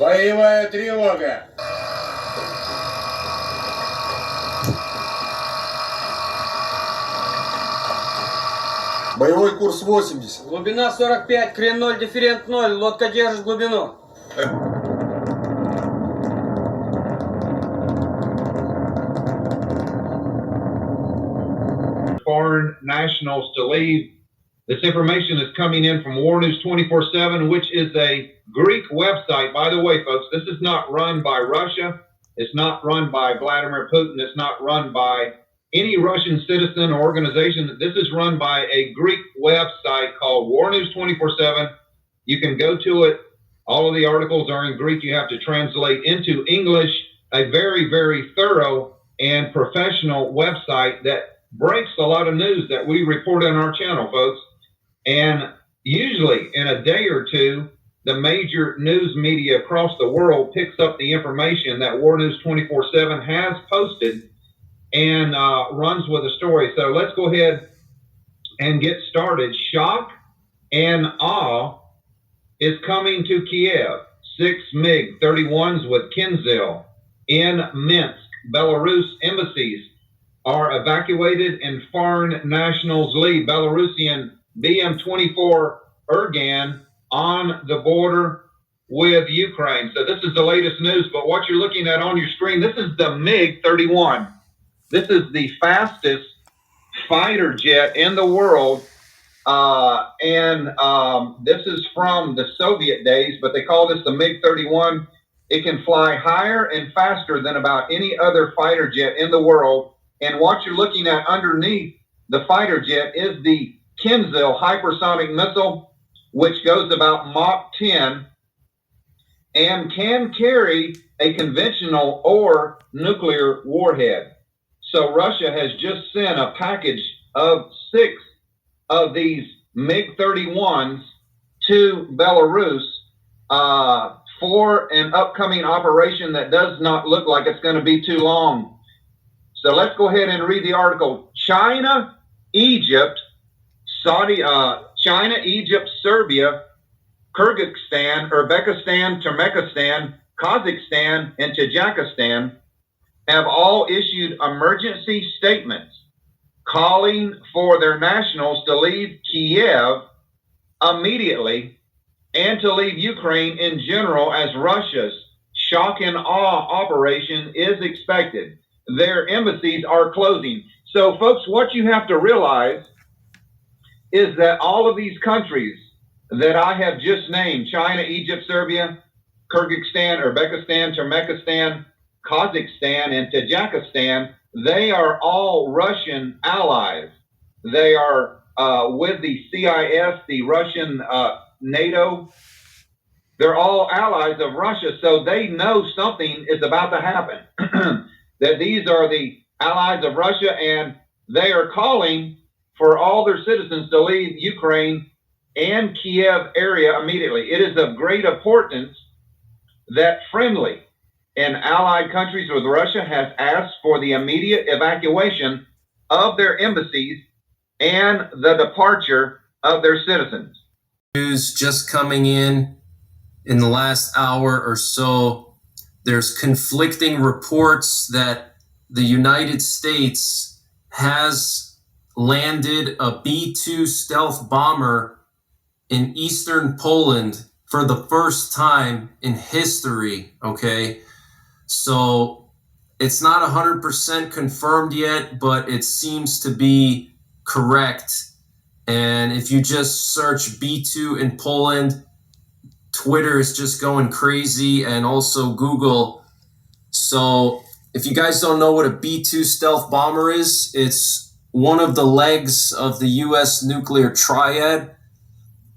Боевая тревога! Боевой курс 80. Глубина 45, крен 0, дифферент 0. Лодка держит глубину. Foreign nationals to leave. This information is coming in from War News 24/7, which is a Greek website. By the way, folks, this is not run by Russia. It's not run by Vladimir Putin. It's not run by any Russian citizen or organization. This is run by a Greek website called War News 24/7. You can go to it. All of the articles are in Greek. You have to translate into English. A very, very thorough and professional website that breaks a lot of news that we report on our channel, folks. And usually in a day or two, the major news media across the world picks up the information that War News 24/7 has posted and runs with a story. So let's go ahead and get started. Shock and awe is coming to Kiev. 6 MiG-31s with Kinzhal in Minsk, Belarus embassies are evacuated and foreign nationals leave. Belarusian BM-24 Ergan on the border with Ukraine. So this is the latest news, but what you're looking at on your screen, this is the MiG-31. This is the fastest fighter jet in the world. This is from the Soviet days, but they call this the MiG-31. It can fly higher and faster than about any other fighter jet in the world. And what you're looking at underneath the fighter jet is the Kinzhal hypersonic missile, which goes about Mach 10 and can carry a conventional or nuclear warhead. So Russia has just sent a package of 6 of these MiG-31s to Belarus for an upcoming operation that does not look like it's going to be too long. So let's go ahead and read the article. China, Egypt, Serbia, Kyrgyzstan, Uzbekistan, Turkmenistan, Kazakhstan, and Tajikistan have all issued emergency statements calling for their nationals to leave Kiev immediately and to leave Ukraine in general, as Russia's shock and awe operation is expected. Their embassies are closing. So, folks, what you have to realize is that all of these countries that I have just named, China, Egypt, Serbia, Kyrgyzstan, Uzbekistan, Turkmenistan, Kazakhstan, and Tajikistan, they are all Russian allies. They are with the CIS, the Russian NATO. They're all allies of Russia, so they know something is about to happen. That these are the allies of Russia, and they are calling for all their citizens to leave Ukraine and Kiev area immediately. It is of great importance that friendly and allied countries with Russia has asked for the immediate evacuation of their embassies and the departure of their citizens. News just coming in the last hour or so. There's conflicting reports that the United States has landed a B-2 stealth bomber in eastern Poland for the first time in history, okay? So it's not 100% confirmed yet, but it seems to be correct. And if you just search B-2 in Poland, Twitter is just going crazy, and also Google. So if you guys don't know what a B-2 stealth bomber is, it's one of the legs of the U.S. nuclear triad.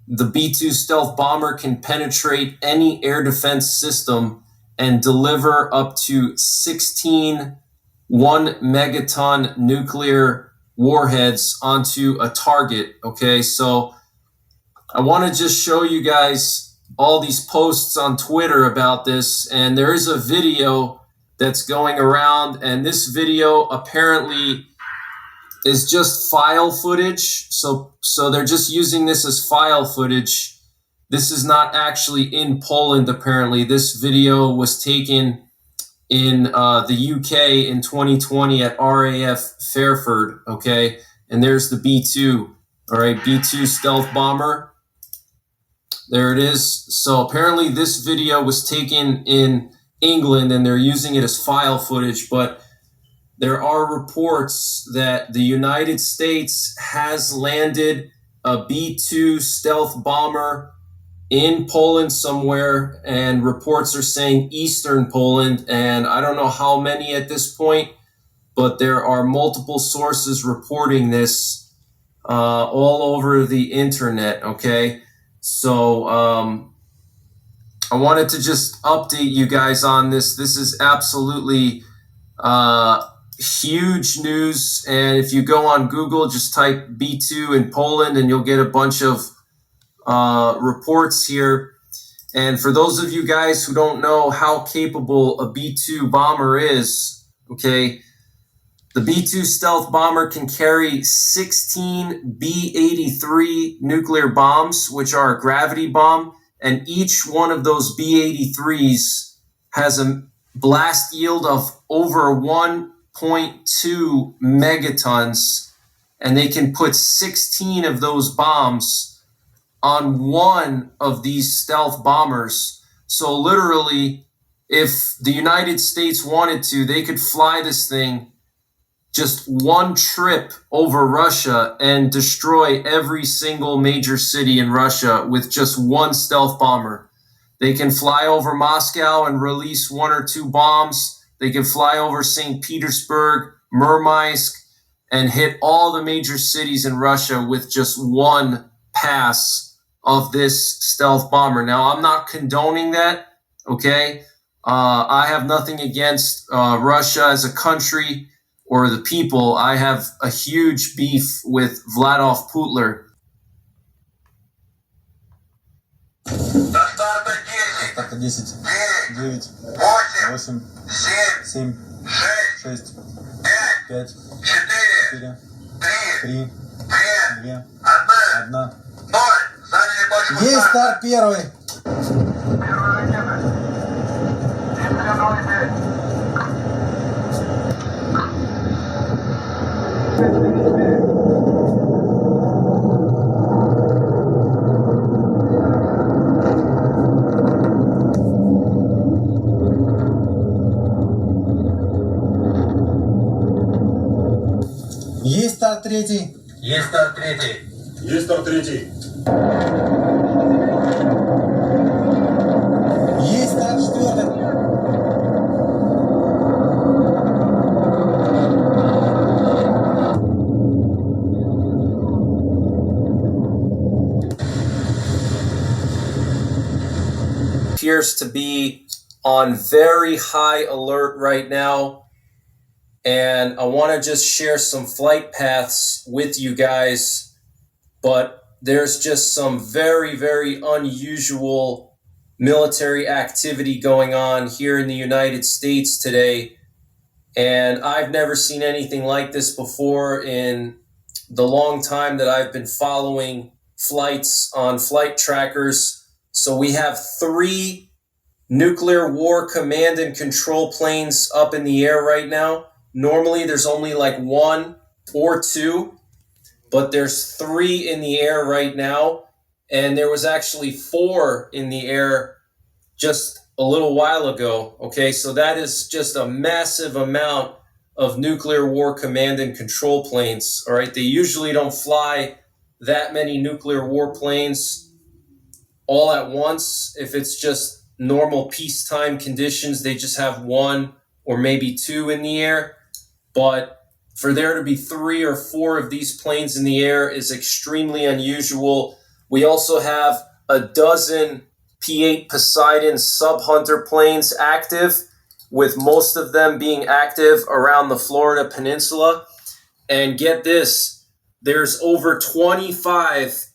The B-2 stealth bomber can penetrate any air defense system and deliver up to 16 1-megaton nuclear warheads onto a target. Okay, so I want to just show you guys all these posts on Twitter about this, and there is a video that's going around, and this video apparently is just file footage. So they're just using this as file footage. This is not actually in Poland, apparently. This video was taken in the UK in 2020 at RAF Fairford, okay? And there's the B-2, all right, B-2 stealth bomber. There it is. So apparently this video was taken in England and they're using it as file footage, but there are reports that the United States has landed a B-2 stealth bomber in Poland somewhere, and reports are saying Eastern Poland, and I don't know how many at this point, but there are multiple sources reporting this all over the internet, okay? So I wanted to just update you guys on this. This is absolutely huge news, and if you go on Google, just type B-2 in Poland, and you'll get a bunch of reports here. And for those of you guys who don't know how capable a B-2 bomber is, okay, the B-2 stealth bomber can carry 16 B-83 nuclear bombs, which are a gravity bomb, and each one of those B-83s has a blast yield of over 1.2 megatons, and they can put 16 of those bombs on one of these stealth bombers. So literally, if the United States wanted to, they could fly this thing just one trip over Russia and destroy every single major city in Russia with just one stealth bomber. They can fly over Moscow and release one or two bombs. They can fly over St. Petersburg, Murmansk, and hit all the major cities in Russia with just one pass of this stealth bomber. Now, I'm not condoning that, okay? I have nothing against Russia as a country or the people. I have a huge beef with Vladimir Putin. Так, 10, 9, 8, 7, 6, 5, 4, 3, 2, 1. Есть старт первый. Есть старт третий. Есть старт третий. Есть старт третий. Есть старт четвертый. Appears to be on very high alert right now, and I want to just share some flight paths with you guys, but there's just some very, very unusual military activity going on here in the United States today, and I've never seen anything like this before in the long time that I've been following flights on flight trackers. So we have 3 nuclear war command and control planes up in the air right now. Normally there's only like 1 or 2, but there's 3 in the air right now. And there was actually 4 in the air just a little while ago. Okay, so that is just a massive amount of nuclear war command and control planes. All right, they usually don't fly that many nuclear war planes all at once. If it's just normal peacetime conditions, they just have 1 or maybe 2 in the air. But for there to be 3 or 4 of these planes in the air is extremely unusual. We also have a dozen P-8 Poseidon sub-Hunter planes active, with most of them being active around the Florida Peninsula. And get this, there's over 25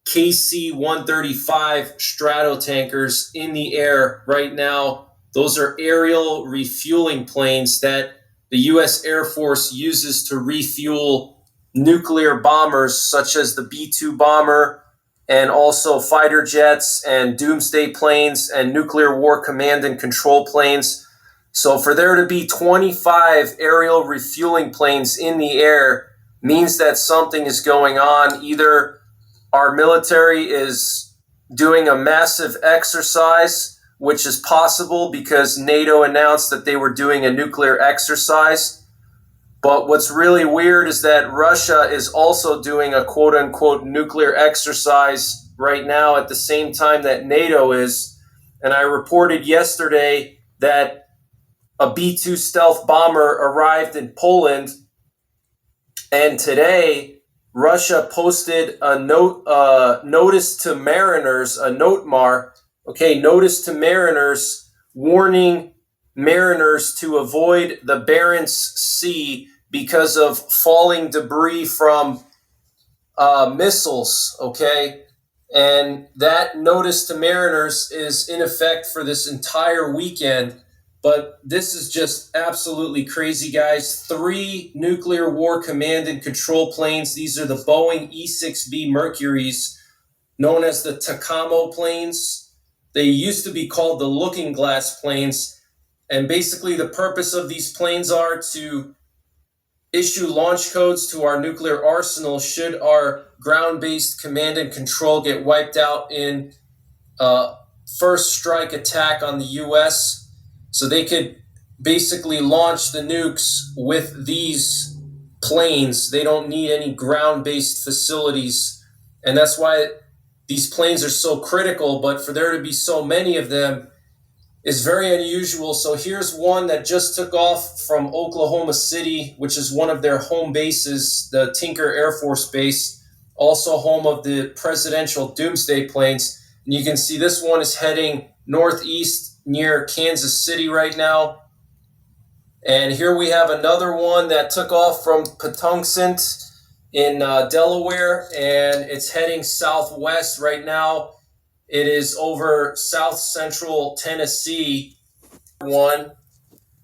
KC-135 Stratotankers in the air right now. Those are aerial refueling planes that the U.S. Air Force uses to refuel nuclear bombers such as the B-2 bomber and also fighter jets and doomsday planes and nuclear war command and control planes. So for there to be 25 aerial refueling planes in the air means that something is going on. Either our military is doing a massive exercise, which is possible because NATO announced that they were doing a nuclear exercise. But what's really weird is that Russia is also doing a quote-unquote nuclear exercise right now at the same time that NATO is. And I reported yesterday that a B-2 stealth bomber arrived in Poland. And today, Russia posted a notice to mariners, a NOTMAR, notice to mariners, warning mariners to avoid the Barents Sea because of falling debris from missiles, And that notice to mariners is in effect for this entire weekend. But this is just absolutely crazy, guys. 3 nuclear war command and control planes. These are the Boeing E-6B Mercuries, known as the Takamo planes. They used to be called the Looking Glass planes. And basically the purpose of these planes are to issue launch codes to our nuclear arsenal should our ground-based command and control get wiped out in first strike attack on the U.S. So they could basically launch the nukes with these planes. They don't need any ground-based facilities. And that's why these planes are so critical. But for there to be so many of them is very unusual. So here's one that just took off from Oklahoma City, which is one of their home bases, the Tinker Air Force Base, also home of the presidential doomsday planes. And you can see this one is heading northeast near Kansas City right now. And here we have another one that took off from Patuxent in Delaware, and it's heading southwest right now. It is over south central Tennessee one.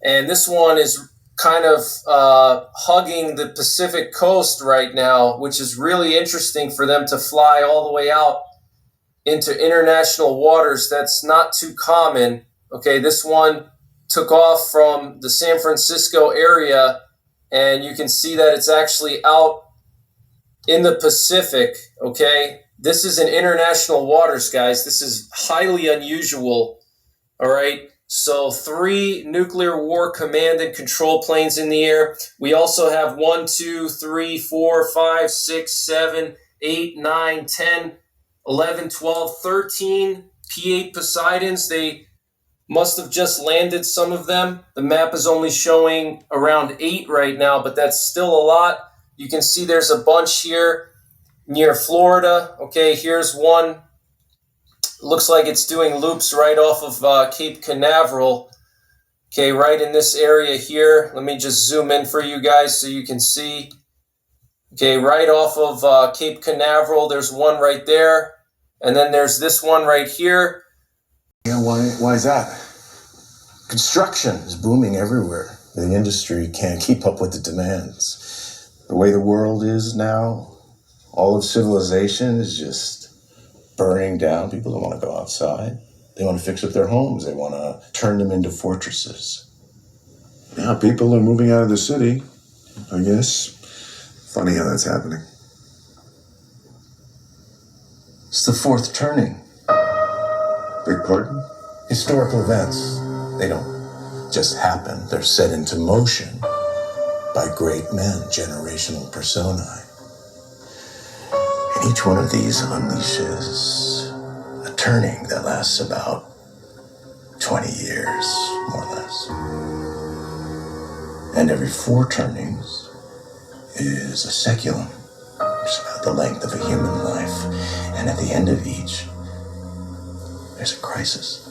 And this one is kind of hugging the Pacific coast right now, which is really interesting for them to fly all the way out into international waters. That's not too common. This one took off from the San Francisco area, and you can see that it's actually out in the Pacific, This is in international waters, guys. This is highly unusual, all right? So 3 nuclear war command and control planes in the air. We also have 1, 2, 3, 4, 5, 6, 7, 8, 9, 10, 11, 12, 13 P-8 Poseidons. They must have just landed some of them. The map is only showing around 8 right now, but that's still a lot. You can see there's a bunch here near Florida. Here's one. Looks like it's doing loops right off of Cape Canaveral. Right in this area here. Let me just zoom in for you guys so you can see. Right off of Cape Canaveral, there's one right there. And then there's this one right here. Yeah, why is that? Construction is booming everywhere. The industry can't keep up with the demands. The way the world is now, all of civilization is just burning down. People don't want to go outside. They want to fix up their homes. They want to turn them into fortresses. Yeah, people are moving out of the city, I guess. Funny how that's happening. It's the fourth turning. Beg pardon? Historical events, they don't just happen. They're set into motion by great men, generational personae. And each one of these unleashes a turning that lasts about 20 years, more or less. And every 4 turnings is a seculum. It's about the length of a human life. And at the end of each, there's a crisis.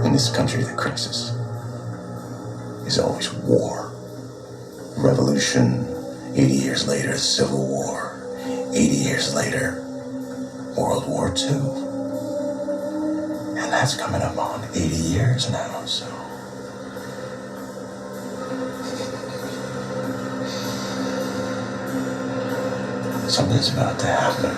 In this country, the crisis is always war. Revolution, 80 years later, Civil War. 80 years later, World War II. And that's coming up on 80 years now, so. Something's about to happen.